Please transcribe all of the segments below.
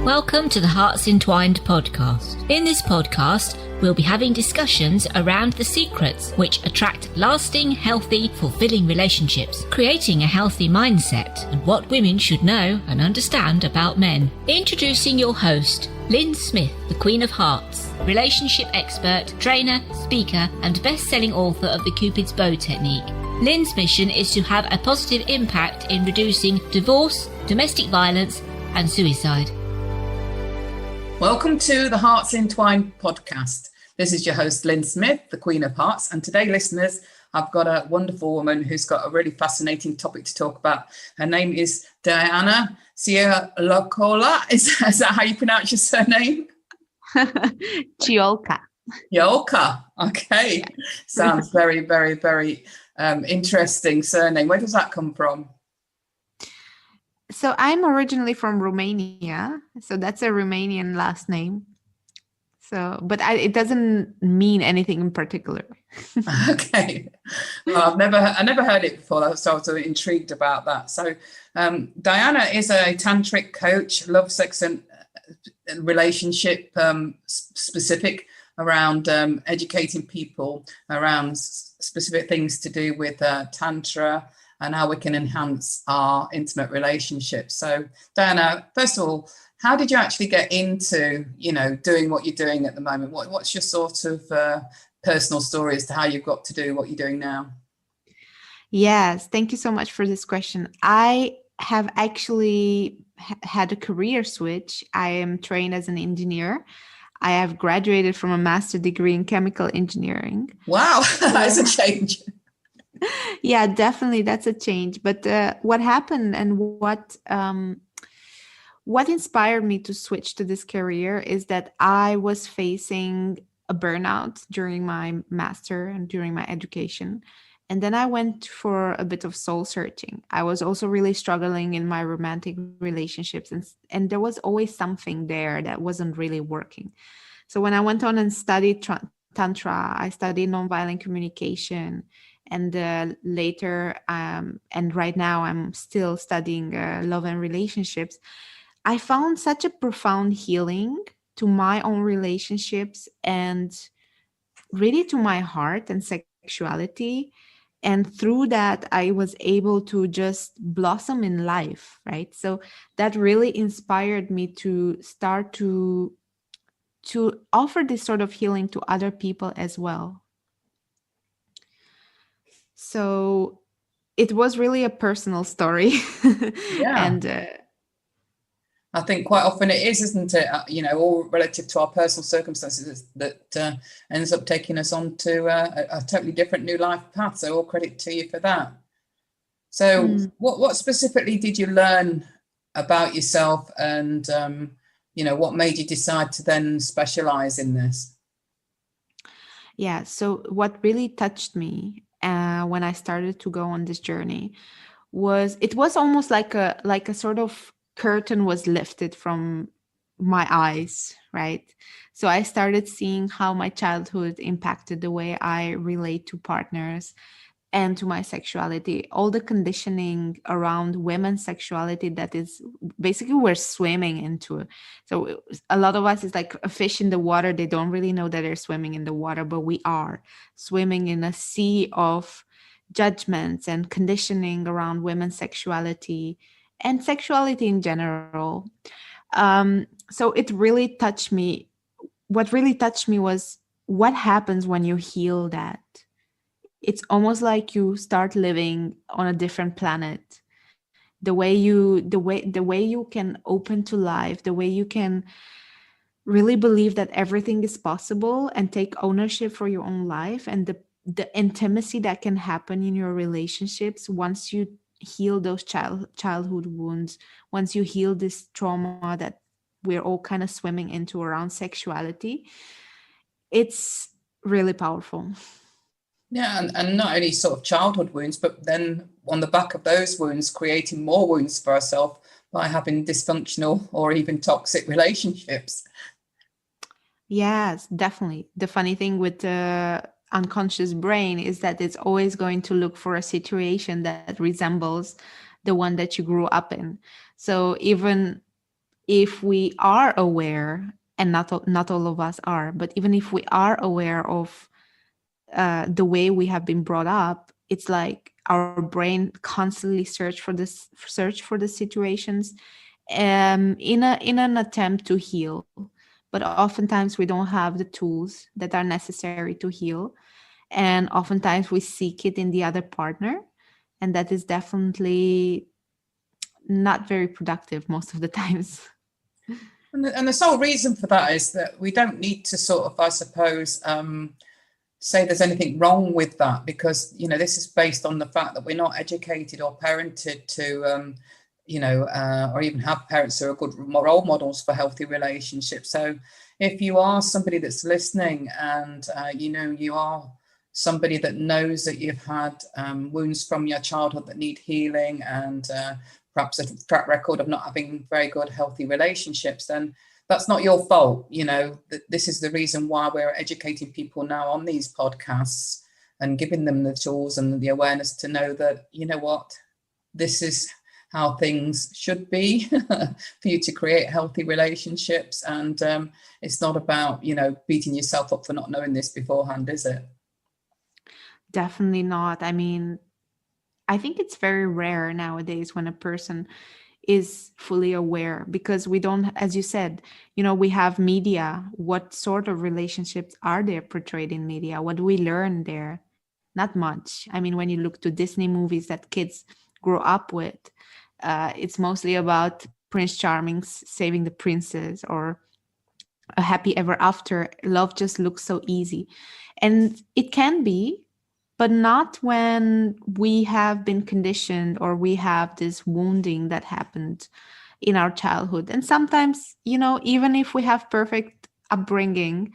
Welcome to the Hearts Entwined podcast. In this podcast, we'll be having discussions around the secrets which attract lasting, healthy, fulfilling relationships, creating a healthy mindset, and what women should know and understand about men. Introducing your host, Lyn Smith, the Queen of Hearts, relationship expert, trainer, speaker, and best-selling author of the Cupid's Bow technique. Lyn's mission is to have a positive impact in reducing divorce, domestic violence, and suicide. Welcome to the Hearts Entwined podcast. This is your host, Lyn Smith, the Queen of Hearts. And today, listeners, I've got a wonderful woman who's got a really fascinating topic to talk about. Her name is Diana Ciolca. Is that how you pronounce your surname? Ciolca. Ciolca. Okay. Sounds very, very, very interesting surname. Where does that come from? So I'm originally from Romania. So that's a Romanian last name. So, but it doesn't mean anything in particular. Okay. Well, I never heard it before, so I was intrigued about that. So Diana is a tantric coach, love, sex and relationship specific around educating people around specific things to do with Tantra and how we can enhance our intimate relationships. So Diana, first of all, how did you actually get into, doing what you're doing at the moment? What's your sort of personal story as to how you've got to do what you're doing now? Yes, thank you so much for this question. I have actually had a career switch. I am trained as an engineer. I have graduated from a master's degree in chemical engineering. Wow, that's a change. Yeah, definitely, that's a change. But what happened and what inspired me to switch to this career is that I was facing a burnout during my master and during my education. And then I went for a bit of soul searching. I was also really struggling in my romantic relationships. And there was always something there that wasn't really working. So when I went on and studied Tantra, I studied nonviolent communication. And later, and right now, I'm still studying love and relationships. I found such a profound healing to my own relationships and really to my heart and sexuality. And through that, I was able to just blossom in life, right? So that really inspired me to start to offer this sort of healing to other people as well. So it was really a personal story. Yeah. And I think quite often it is, isn't it? All relative to our personal circumstances that ends up taking us on to a totally different new life path. So all credit to you for that. So what specifically did you learn about yourself and, what made you decide to then specialize in this? Yeah. So what really touched me when I started to go on this journey was almost like a sort of curtain was lifted from my eyes, right? So I started seeing how my childhood impacted the way I relate to partners and to my sexuality, all the conditioning around women's sexuality that is basically we're swimming into. So a lot of us is like a fish in the water. They don't really know that they're swimming in the water, but we are swimming in a sea of judgments and conditioning around women's sexuality and sexuality in general. So it really touched me. What really touched me was what happens when you heal that. It's almost like you start living on a different planet. The way you can open to life, the way you can really believe that everything is possible and take ownership for your own life, and the intimacy that can happen in your relationships once you heal those childhood wounds, once you heal this trauma that we're all kind of swimming into around sexuality. It's really powerful. Yeah, and not only sort of childhood wounds, but then on the back of those wounds, creating more wounds for ourselves by having dysfunctional or even toxic relationships. Yes, definitely. The funny thing with the unconscious brain is that it's always going to look for a situation that resembles the one that you grew up in. So even if we are aware, and not all of us are, but even if we are aware of the way we have been brought up, it's like our brain constantly search for the situations in an attempt to heal. But oftentimes we don't have the tools that are necessary to heal, and oftentimes we seek it in the other partner, and that is definitely not very productive most of the times. And the sole reason for that is that we don't need to sort of, I suppose, say there's anything wrong with that, because, you know, this is based on the fact that we're not educated or parented to, or even have parents who are good role models for healthy relationships. So if you are somebody that's listening and, you are somebody that knows that you've had wounds from your childhood that need healing, and perhaps a track record of not having very good healthy relationships, then that's not your fault. You know, this is the reason why we're educating people now on these podcasts and giving them the tools and the awareness to know that, you know what, this is how things should be for you to create healthy relationships. And it's not about, beating yourself up for not knowing this beforehand, is it? Definitely not. I mean, I think it's very rare nowadays when a person is fully aware, because we don't, as you said, we have media. What sort of relationships are there portrayed in media? What do we learn there? Not much. I mean, when you look to Disney movies that kids grow up with, it's mostly about Prince Charming saving the princess, or a happy ever after. Love just looks so easy. And it can be, but not when we have been conditioned or we have this wounding that happened in our childhood. And sometimes, even if we have perfect upbringing,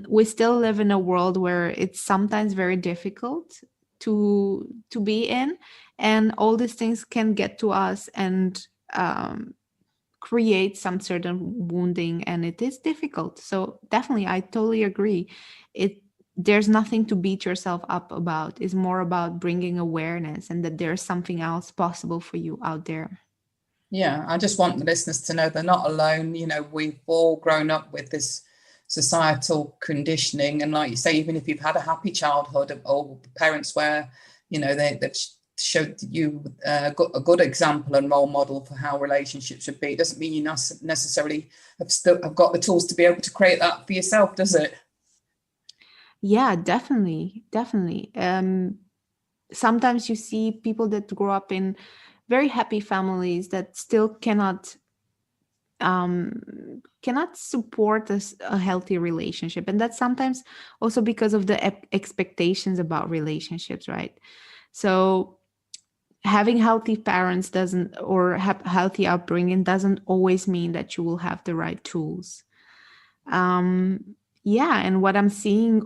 we still live in a world where it's sometimes very difficult to be in, and all these things can get to us and create some certain wounding, and it is difficult. So definitely, I totally agree. There's nothing to beat yourself up about. It's more about bringing awareness, and that there's something else possible for you out there. Yeah, I just want the listeners to know they're not alone. We've all grown up with this societal conditioning. And like you say, even if you've had a happy childhood, or parents where, they've showed you a good example and role model for how relationships should be, it doesn't mean you necessarily have got the tools to be able to create that for yourself, does it? Yeah, definitely. Sometimes you see people that grow up in very happy families that still cannot support a healthy relationship, and that's sometimes also because of the expectations about relationships, right? So having healthy parents doesn't, or have healthy upbringing doesn't always mean that you will have the right tools. And what I'm seeing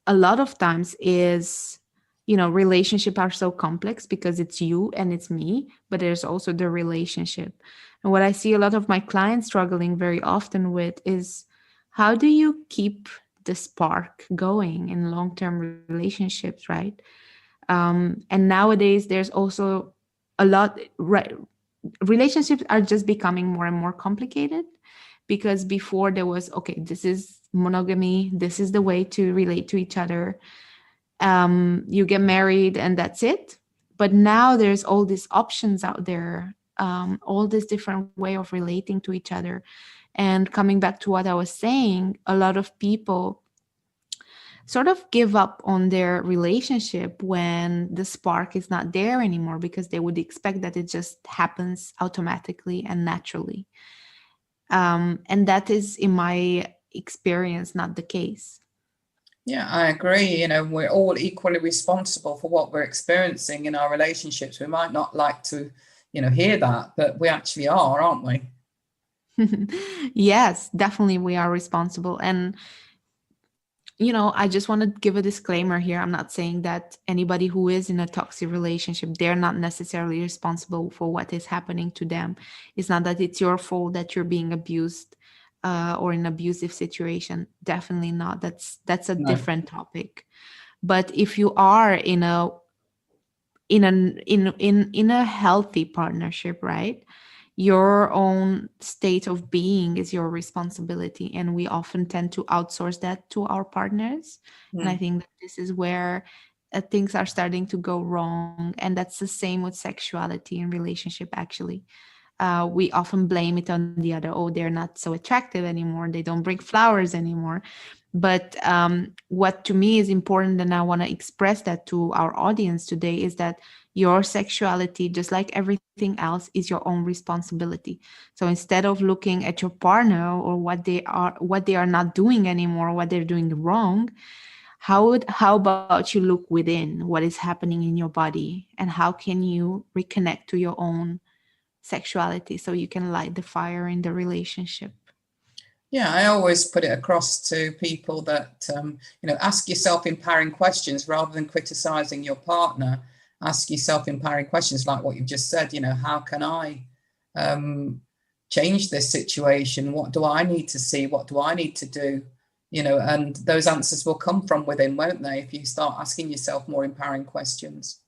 a lot of times is, relationships are so complex because it's you and it's me, but there's also the relationship. And what I see a lot of my clients struggling very often with is, how do you keep the spark going in long-term relationships, right? And nowadays there's also a lot, right? Relationships are just becoming more and more complicated, because before there was, okay, this is monogamy, this is the way to relate to each other. You get married and that's it. But now there's all these options out there, all this different way of relating to each other. And coming back to what I was saying, a lot of people sort of give up on their relationship when the spark is not there anymore, because they would expect that it just happens automatically and naturally. And that is, in my experience, not the case. Yeah, I agree. We're all equally responsible for what we're experiencing in our relationships. We might not like to, hear that, but we actually are, aren't we? Yes, definitely we are responsible. And, I just want to give a disclaimer here. I'm not saying that anybody who is in a toxic relationship, they're not necessarily responsible for what is happening to them. It's not that it's your fault that you're being abused or in an abusive situation. Definitely not. That's a different topic. But if you are in a healthy partnership, right? your own state of being is your responsibility, and we often tend to outsource that to our partners. And I think that this is where things are starting to go wrong, and that's the same with sexuality and relationship actually. We often blame it on the other. Oh, they're not so attractive anymore, they don't bring flowers anymore. But what to me is important, and I want to express that to our audience today, is that your sexuality, just like everything else, is your own responsibility. So instead of looking at your partner or what they are not doing anymore, what they're doing wrong, how about you look within what is happening in your body, and how can you reconnect to your own sexuality so you can light the fire in the relationship. Yeah, I always put it across to people that, ask yourself empowering questions rather than criticizing your partner. Ask yourself empowering questions like what you've just said. How can I change this situation? What do I need to see? What do I need to do? And those answers will come from within, won't they, if you start asking yourself more empowering questions.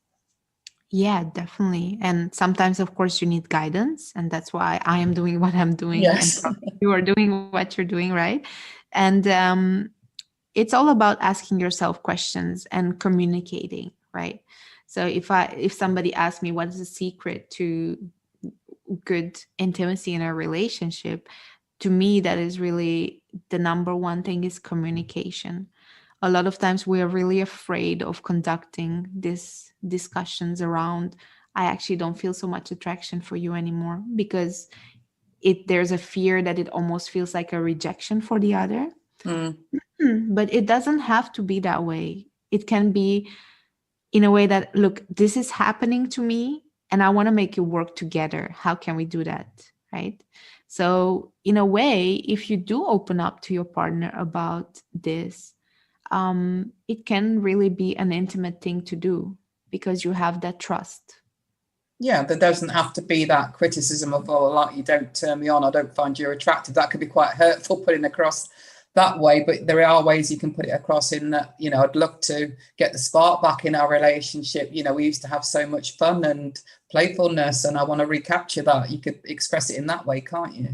Yeah, definitely. And sometimes, of course, you need guidance. And that's why I am doing what I'm doing. Yes. And you are doing what you're doing, right? And it's all about asking yourself questions and communicating, right? So if somebody asks me what is the secret to good intimacy in a relationship, to me, that is really the number one thing is communication. A lot of times we are really afraid of conducting these discussions around, I actually don't feel so much attraction for you anymore, because there's a fear that it almost feels like a rejection for the other. But it doesn't have to be that way. It can be in a way that, look, this is happening to me and I want to make it work together. How can we do that? Right? So in a way, if you do open up to your partner about this, it can really be an intimate thing to do because you have that trust. Yeah, there doesn't have to be that criticism of, oh, like, you don't turn me on, I don't find you attractive. That could be quite hurtful putting across that way, but there are ways you can put it across in that, I'd love to get the spark back in our relationship. We used to have so much fun and playfulness, and I want to recapture that. You could express it in that way, can't you?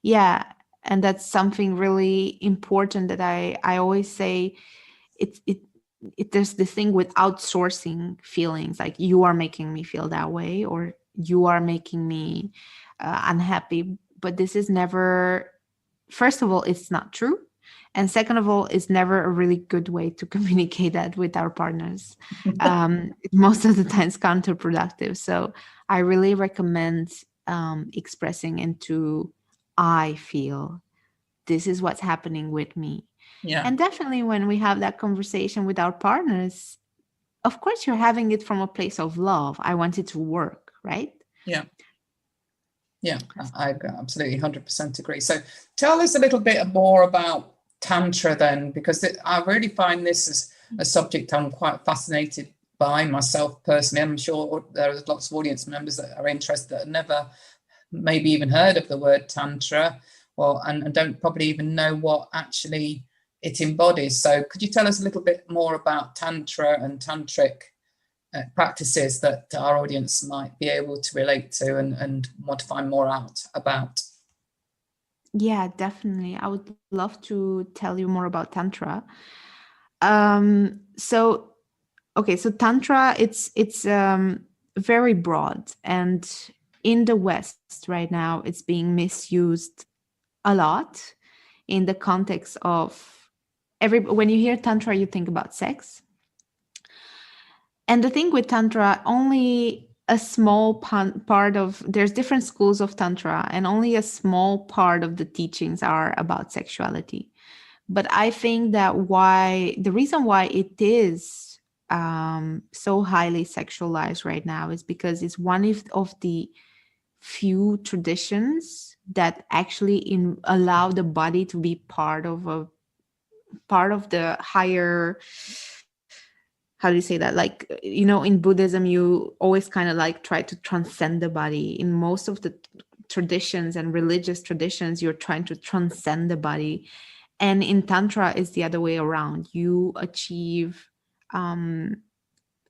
Yeah. And that's something really important that I always say. There's this thing with outsourcing feelings, like you are making me feel that way, or you are making me unhappy. But this is never, first of all, it's not true. And second of all, it's never a really good way to communicate that with our partners. Most of the time it's counterproductive. So I really recommend expressing into, I feel, this is what's happening with me. Yeah. And definitely when we have that conversation with our partners, of course, you're having it from a place of love. I want it to work, right? Yeah. Yeah, I absolutely 100% agree. So tell us a little bit more about Tantra then, because I really find this as a subject I'm quite fascinated by myself personally. I'm sure there are lots of audience members that are interested that have never maybe even heard of the word Tantra, and don't probably even know what actually it embodies. So could you tell us a little bit more about Tantra and tantric practices that our audience might be able to relate to and want to find more out about? Yeah, definitely. I would love to tell you more about Tantra. So Tantra, it's very broad, and in the West right now, it's being misused a lot in the context of when you hear Tantra, you think about sex. And the thing with Tantra, only a small part of, there's different schools of Tantra, and only a small part of the teachings are about sexuality. But I think that the reason why it is so highly sexualized right now is because it's one of the few traditions that actually allow the body to be part of the higher, how do you say that? Like, in Buddhism, you always kind of like try to transcend the body. In most of the traditions and religious traditions, you're trying to transcend the body. And in Tantra, it's the other way around. You achieve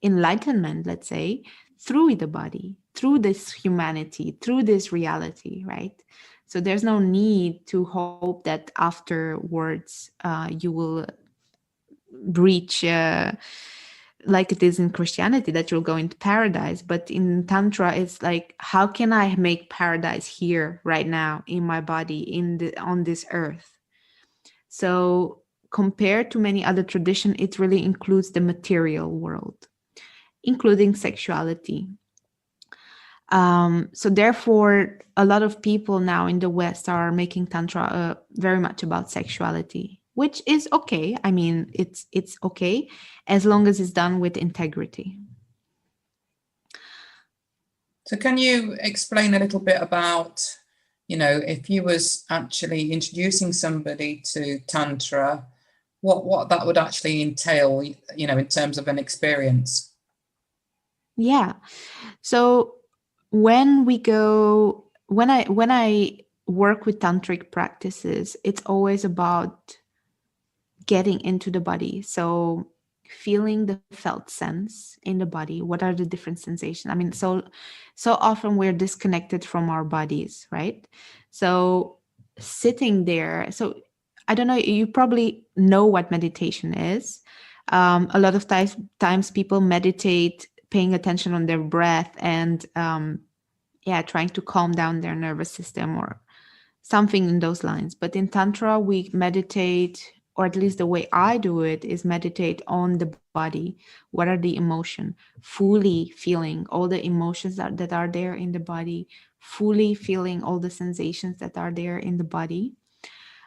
enlightenment, let's say, through the body. through this humanity, through this reality, right? So there's no need to hope that afterwards you will reach like it is in Christianity, that you'll go into paradise. But in Tantra, it's like, how can I make paradise here, right now, in my body, on this earth? So compared to many other traditions, it really includes the material world, including sexuality. So therefore, a lot of people now in the West are making Tantra very much about sexuality, which is okay. I mean, it's okay as long as it's done with integrity. So can you explain a little bit about, if you was actually introducing somebody to Tantra, what that would actually entail, in terms of an experience? Yeah. So when I work with tantric practices, it's always about getting into the body. So feeling the felt sense in the body. What are the different sensations? I mean, so often we're disconnected from our bodies, right? So sitting there. So I don't know, you probably know what meditation is. A lot of times people meditate paying attention on their breath and trying to calm down their nervous system or something in those lines. But in Tantra, we meditate, or at least the way I do it is meditate on the body. What are the emotions? Fully feeling all the emotions that are there in the body, fully feeling all the sensations that are there in the body.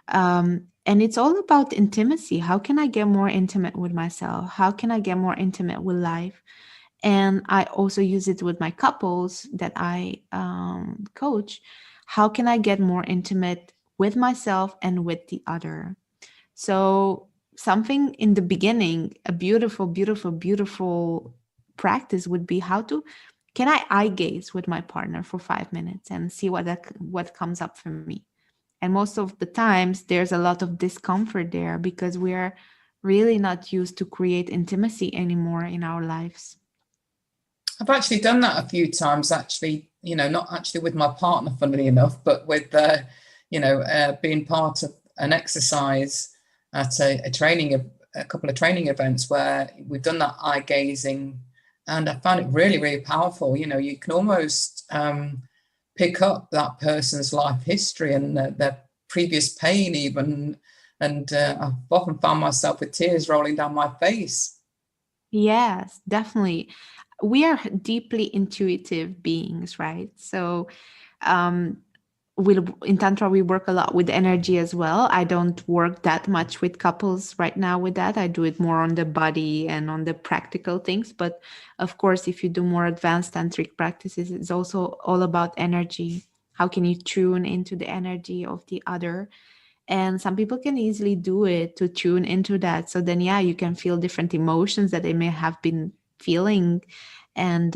And it's all about intimacy. How can I get more intimate with myself? How can I get more intimate with life? And I also use it with my couples that I coach. How can I get more intimate with myself and with the other? So something in the beginning, a beautiful, beautiful, beautiful practice would be can I eye gaze with my partner for 5 minutes and see what comes up for me? And most of the times there's a lot of discomfort there because we're really not used to create intimacy anymore in our lives. I've actually done that a few times, actually, not actually with my partner, funnily enough, but with, being part of an exercise at a couple of training events where we've done that eye gazing, and I found it really, really powerful. You can almost pick up that person's life history and their previous pain even, and I've often found myself with tears rolling down my face. Yes, definitely. We are deeply intuitive beings, right? So in Tantra, we work a lot with energy as well. I don't work that much with couples right now with that. I do it more on the body and on the practical things. But of course, if you do more advanced tantric practices, it's also all about energy. How can you tune into the energy of the other? And some people can easily do it to tune into that. So then, you can feel different emotions that they may have been feeling. And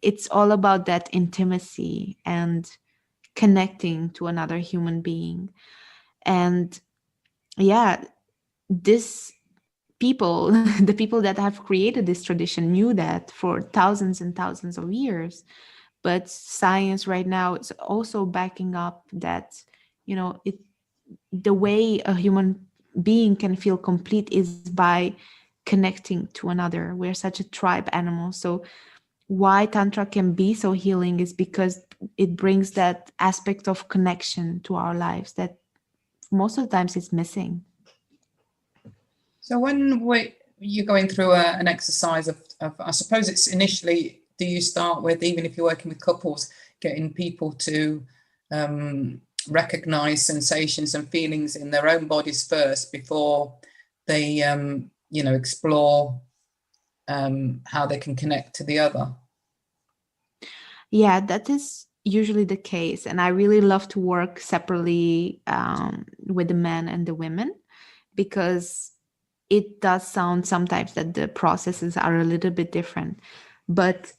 it's all about that intimacy and connecting to another human being. And this people, the people that have created this tradition knew that for thousands and thousands of years. But science right now is also backing up that, the way a human being can feel complete is by connecting to another. We're such a tribe animal. So why Tantra can be so healing is because it brings that aspect of connection to our lives that most of the times is missing. So when you're going through an exercise of, I suppose it's initially, do you start with, even if you're working with couples, getting people to recognize sensations and feelings in their own bodies first before they, explore how they can connect to the other? Yeah, that is usually the case. And I really love to work separately with the men and the women, because it does sound sometimes that the processes are a little bit different. But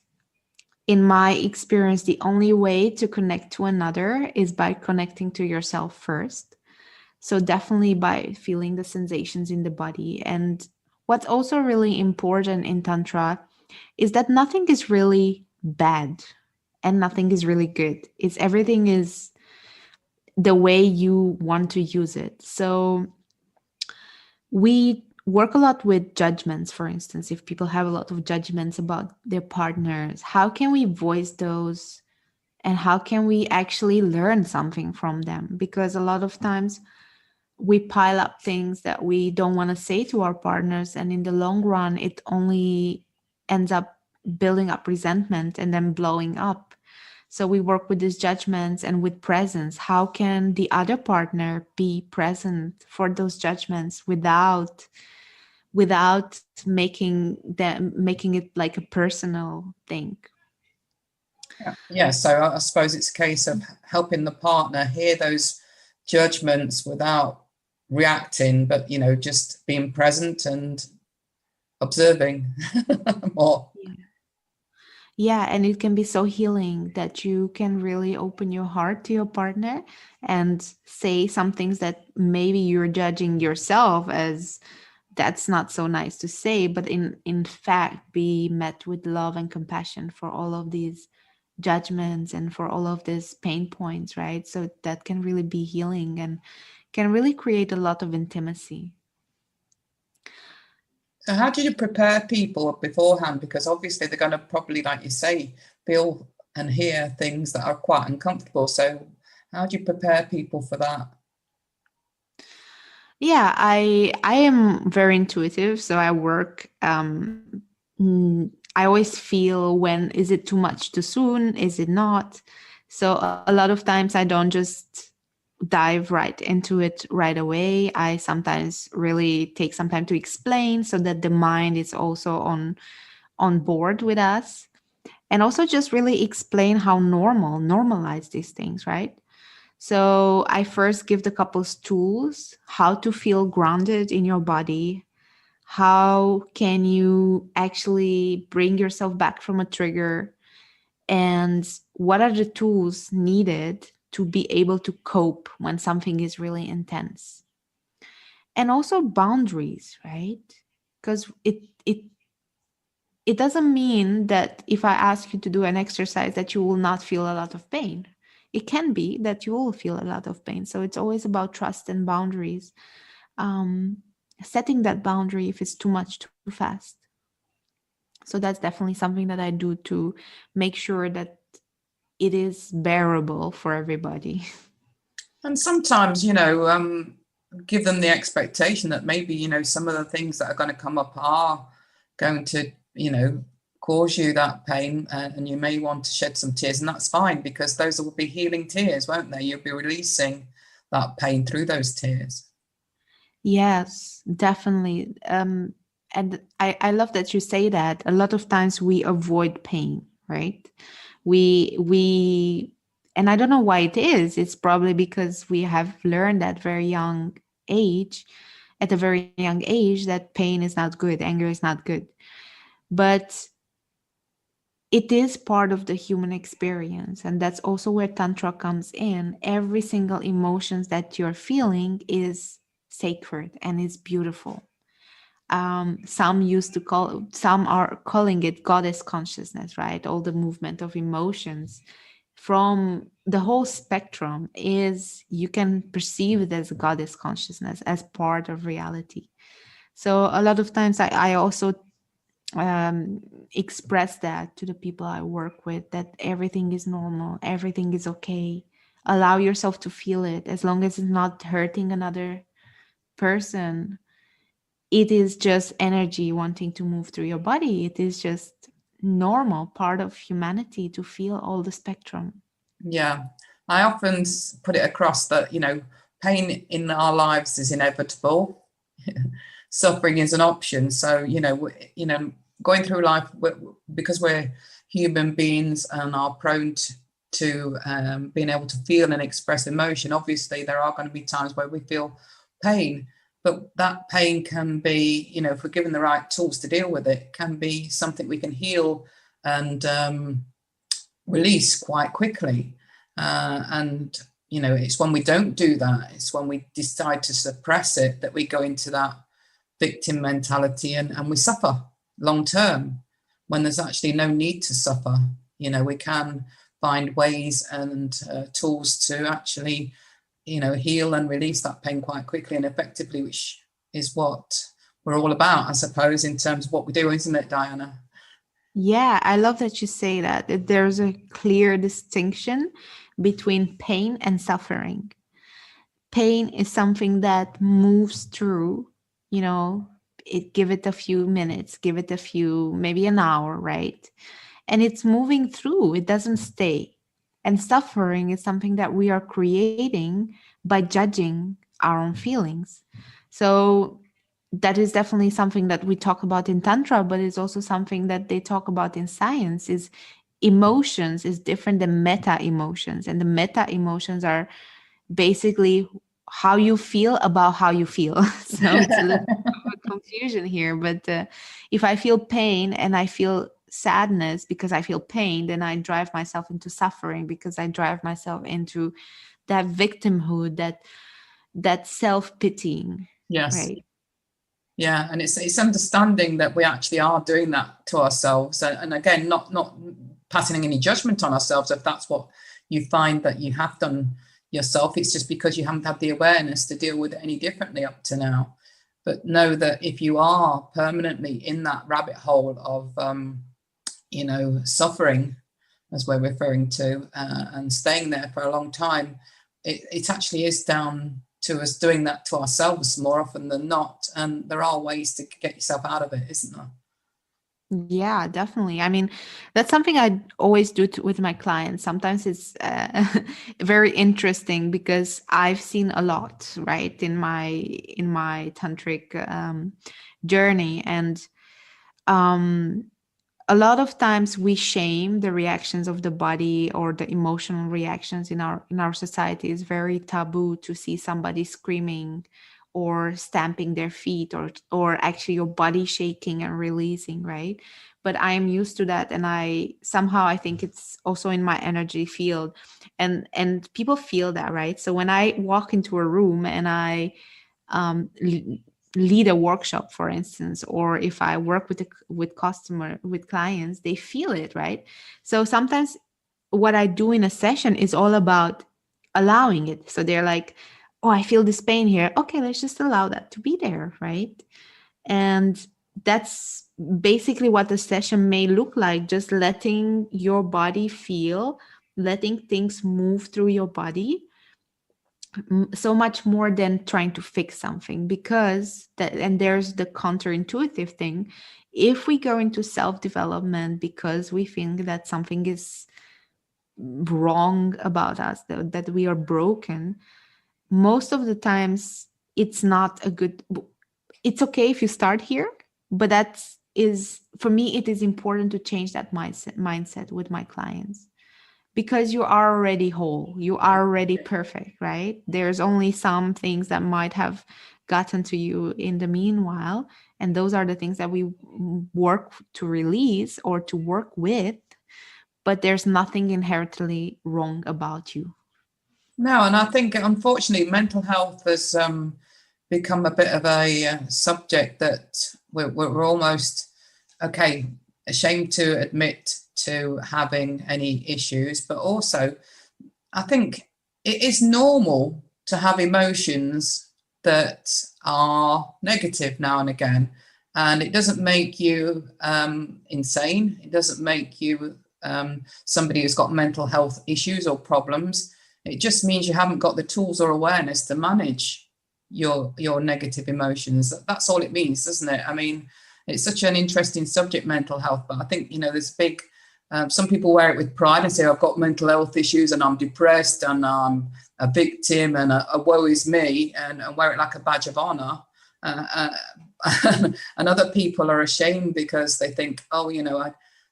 in my experience, the only way to connect to another is by connecting to yourself first. So definitely by feeling the sensations in the body. And what's also really important in Tantra is that nothing is really bad and nothing is really good. It's everything is the way you want to use it. So we work a lot with judgments. For instance, if people have a lot of judgments about their partners, how can we voice those and how can we actually learn something from them? Because a lot of times we pile up things that we don't want to say to our partners, and in the long run it only ends up building up resentment and then blowing up. So we work with these judgments and with presence. How can the other partner be present for those judgments without making it like a personal thing? Yeah, so I suppose it's a case of helping the partner hear those judgments without reacting, but just being present and observing more. Yeah, and it can be so healing that you can really open your heart to your partner and say some things that maybe you're judging yourself as that's not so nice to say, but in fact be met with love and compassion for all of these judgments and for all of these pain points, right? So that can really be healing and can really create a lot of intimacy. So how do you prepare people beforehand? Because obviously they're going to probably, like you say, feel and hear things that are quite uncomfortable. So how do you prepare people for that? Yeah, I am very intuitive, so I work. I always feel when is it too much too soon? Is it not? So a lot of times I don't just dive right into it right away. I sometimes really take some time to explain so that the mind is also on board with us, and also just really explain how normalize these things, right? So I first give the couples tools how to feel grounded in your body. How can you actually bring yourself back from a trigger? And what are the tools needed to be able to cope when something is really intense? And also boundaries, right? Because it doesn't mean that if I ask you to do an exercise that you will not feel a lot of pain. It can be that you will feel a lot of pain. So it's always about trust and boundaries. Setting that boundary if it's too much too fast. So that's definitely something that I do to make sure that it is bearable for everybody. And sometimes, give them the expectation that maybe, some of the things that are going to come up are going to, cause you that pain, and you may want to shed some tears, and that's fine because those will be healing tears, won't they? You'll be releasing that pain through those tears. Yes, definitely. And I love that you say that. A lot of times we avoid pain, right? We and I don't know why it is. It's probably because we have learned at a very young age, that pain is not good, anger is not good. But it is part of the human experience, and that's also where Tantra comes in. Every single emotions that you're feeling is sacred and is beautiful. Some are calling it goddess consciousness, right? All the movement of emotions from the whole spectrum is, you can perceive it as goddess consciousness, as part of reality. So a lot of times I also express that to the people I work with, that everything is normal, everything is okay. Allow yourself to feel it, as long as it's not hurting another person. It is just energy wanting to move through your body. It is just normal part of humanity to feel all the spectrum. Yeah, I often put it across that, pain in our lives is inevitable. Suffering is an option. So, going through life, because we're human beings and are prone to being able to feel and express emotion, obviously there are going to be times where we feel pain, but that pain can be, if we're given the right tools to deal with it, can be something we can heal and release quite quickly. And it's when we don't do that, it's when we decide to suppress it, that we go into that victim mentality and we suffer long term, when there's actually no need to suffer. we can find ways and tools to actually, heal and release that pain quite quickly and effectively, which is what we're all about, I suppose, in terms of what we do, isn't it, Diana? Yeah, I love that you say that there's a clear distinction between pain and suffering. Pain is something that moves through, give it a few minutes, give it a few, maybe an hour, right? And it's moving through, it doesn't stay. And suffering is something that we are creating by judging our own feelings. So that is definitely something that we talk about in Tantra, but it's also something that they talk about in science. Is emotions is different than meta emotions, and the meta emotions are basically how you feel about how you feel. So it's a little bit of a confusion here, but if I feel pain and I feel sadness because I feel pain, then I drive myself into suffering because I drive myself into that victimhood, that self-pitying. Yes. Right. Yeah, and it's understanding that we actually are doing that to ourselves, and again, not passing any judgment on ourselves if that's what you find that you have done yourself. It's just because you haven't had the awareness to deal with it any differently up to now. But know that if you are permanently in that rabbit hole of suffering, as we're referring to, and staying there for a long time, it actually is down to us doing that to ourselves more often than not. And there are ways to get yourself out of it, isn't there? Yeah, definitely. I mean, that's something I always do with my clients. Sometimes it's very interesting because I've seen a lot, right, in my tantric journey, and a lot of times we shame the reactions of the body or the emotional reactions in our society. Is very taboo to see somebody screaming or stamping their feet or actually your body shaking and releasing, right? But I am used to that, and I think it's also in my energy field, and people feel that, right? So when I walk into a room and I um, lead a workshop, for instance, or if I work with clients, they feel it, right? So sometimes what I do in a session is all about allowing it. So they're like, oh, I feel this pain here, okay, let's just allow that to be there, right? And that's basically what the session may look like, just letting your body feel, letting things move through your body, so much more than trying to fix something. Because that, and there's the counterintuitive thing, if we go into self-development because we think that something is wrong about us, that we are broken, most of the times it's not a good, it's okay if you start here, but that's is for me, it is important to change that mindset with my clients, because you are already whole, you are already perfect, right? There's only some things that might have gotten to you in the meanwhile, and those are the things that we work to release or to work with, but there's nothing inherently wrong about you. No, and I think unfortunately mental health has become a bit of a subject that we're almost ashamed to admit to having any issues, but also I think it is normal to have emotions that are negative now and again, and it doesn't make you insane. It doesn't make you somebody who's got mental health issues or problems. It just means you haven't got the tools or awareness to manage your negative emotions. That's all it means, doesn't it? I mean, it's such an interesting subject, mental health, but I think, there's big, some people wear it with pride and say, I've got mental health issues and I'm depressed and I'm a victim and a woe is me, and wear it like a badge of honor. And other people are ashamed because they think,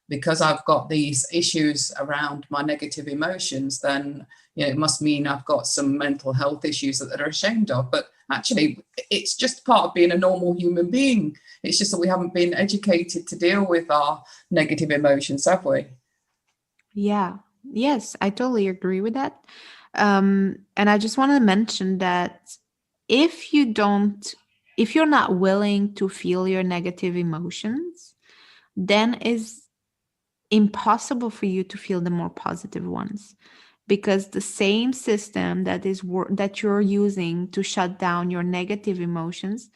because I've got these issues around my negative emotions, then it must mean I've got some mental health issues that they're ashamed of. But actually, it's just part of being a normal human being. It's just that we haven't been educated to deal with our negative emotions, have we? Yeah. Yes, I totally agree with that. And I just want to mention that if you're not willing to feel your negative emotions, then impossible for you to feel the more positive ones, because the same system that you're using to shut down your negative emotions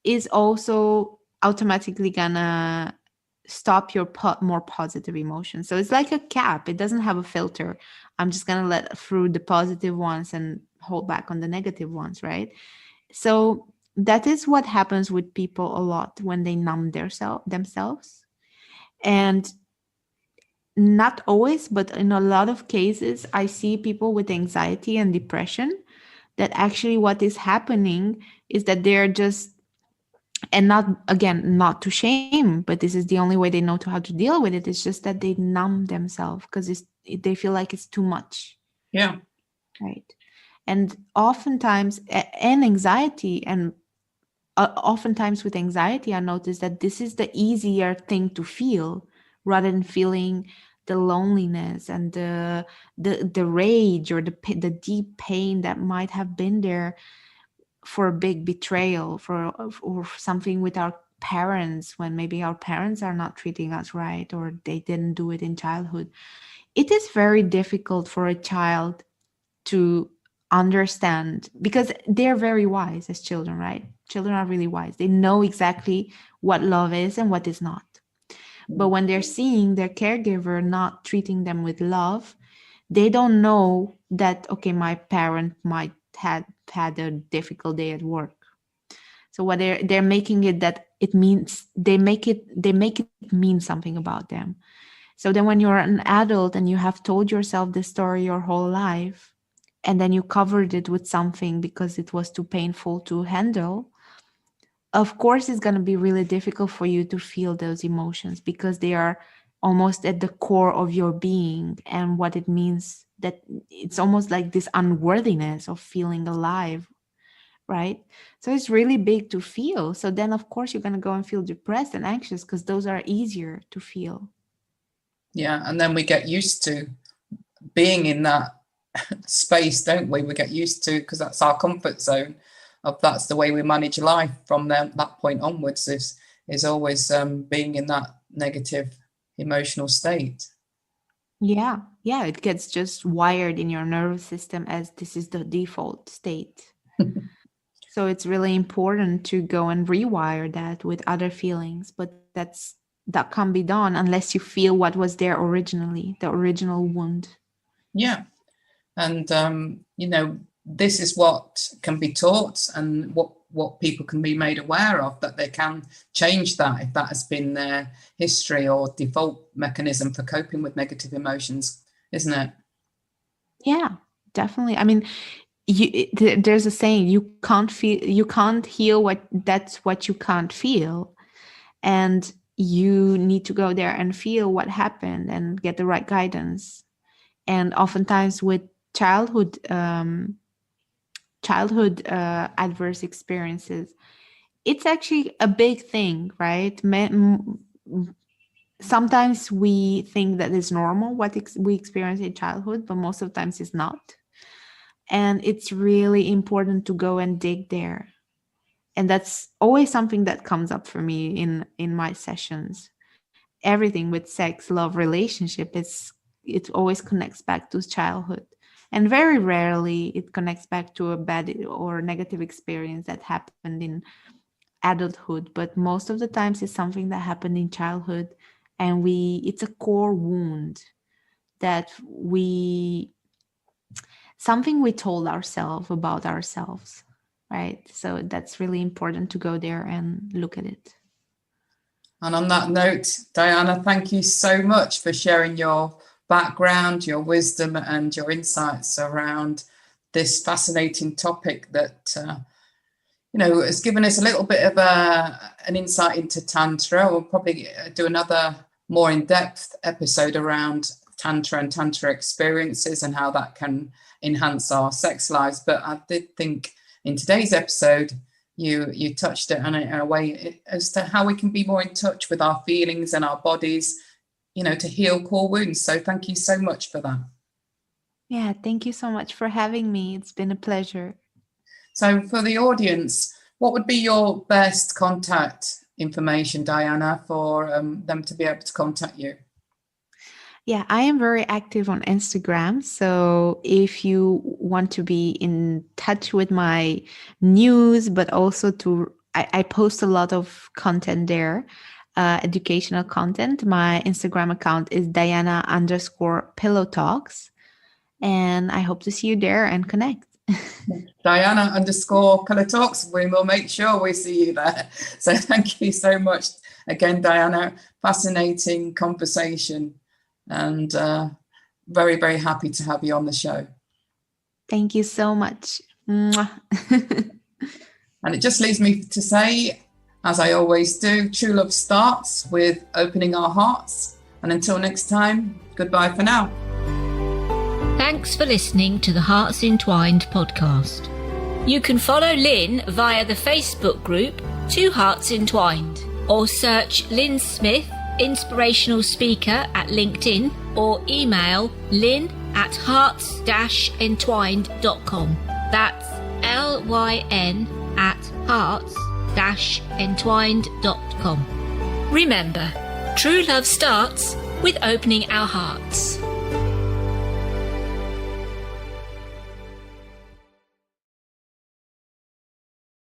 is also automatically gonna stop your more positive emotions. So it's like a cap. It doesn't have a filter. I'm just gonna let through the positive ones and hold back on the negative ones, right? So that is what happens with people a lot when they numb themselves. And not always, but in a lot of cases, I see people with anxiety and depression that actually what is happening is that they're just, and not, again, not to shame, but this is the only way they know how to deal with it. It's just that they numb themselves because they feel like it's too much. Yeah. Right. And oftentimes, and anxiety, and oftentimes with anxiety, I notice that this is the easier thing to feel rather than feeling the loneliness and the rage or the deep pain that might have been there for a big betrayal, or something with our parents, when maybe our parents are not treating us right, or they didn't do it in childhood. It is very difficult for a child to understand, because they're very wise as children, right? Children are really wise. They know exactly what love is and what is not. But when they're seeing their caregiver not treating them with love, they don't know that, okay, my parent might had a difficult day at work. So what they're making it that it means, they make it mean something about them. So then when you're an adult and you have told yourself this story your whole life, and then you covered it with something because it was too painful to handle, of course it's going to be really difficult for you to feel those emotions, because they are almost at the core of your being, and what it means, that it's almost like this unworthiness of feeling alive, right? So it's really big to feel. So then of course you're going to go and feel depressed and anxious, because those are easier to feel. Yeah, and then we get used to being in that space, don't we? We get used to, because that's our comfort zone, of that's the way we manage life from that point onwards, is always being in that negative emotional state. Yeah, it gets just wired in your nervous system as this is the default state. So it's really important to go and rewire that with other feelings, but that can't be done unless you feel what was there originally, the original wound. Yeah. And this is what can be taught, and what people can be made aware of, that they can change that if that has been their history or default mechanism for coping with negative emotions, isn't it? Yeah, definitely. I mean, there's a saying, you can't heal what you can't feel, and you need to go there and feel what happened and get the right guidance. And oftentimes with childhood adverse experiences, it's actually a big thing, right? Sometimes we think that is normal what we experience in childhood, but most of the times it's not. And it's really important to go and dig there. And that's always something that comes up for me in my sessions. Everything with sex, love, relationship, it always connects back to childhood. And very rarely it connects back to a bad or negative experience that happened in adulthood. But most of the times it's something that happened in childhood, and it's a core wound that something we told ourselves about ourselves, right? So that's really important to go there and look at it. And on that note, Diana, thank you so much for sharing your background, your wisdom, and your insights around this fascinating topic that has given us a little bit of an insight into Tantra. We'll probably do another more in-depth episode around Tantra and Tantra experiences and how that can enhance our sex lives. But I did think in today's episode, you touched it in a way as to how we can be more in touch with our feelings and our bodies, to heal core wounds. So thank you so much for that. Yeah, thank you so much for having me. It's been a pleasure. So for the audience, what would be your best contact information, Diana, for them to be able to contact you? Yeah, I am very active on Instagram. So if you want to be in touch with my news, but also I post a lot of content there, educational content. My Instagram account is Diana_Pillow Talks. And I hope to see you there and connect. Diana_Pillow Talks. We will make sure we see you there. So thank you so much again, Diana. Fascinating conversation, and very, very happy to have you on the show. Thank you so much. And it just leaves me to say, as I always do, true love starts with opening our hearts. And until next time, goodbye for now. Thanks for listening to the Hearts Entwined podcast. You can follow Lyn via the Facebook group Two Hearts Entwined, or search Lyn Smith, inspirational speaker, at LinkedIn, or email lyn@hearts-entwined.com. That's LYN@hearts-entwined.com. Remember, true love starts with opening our hearts.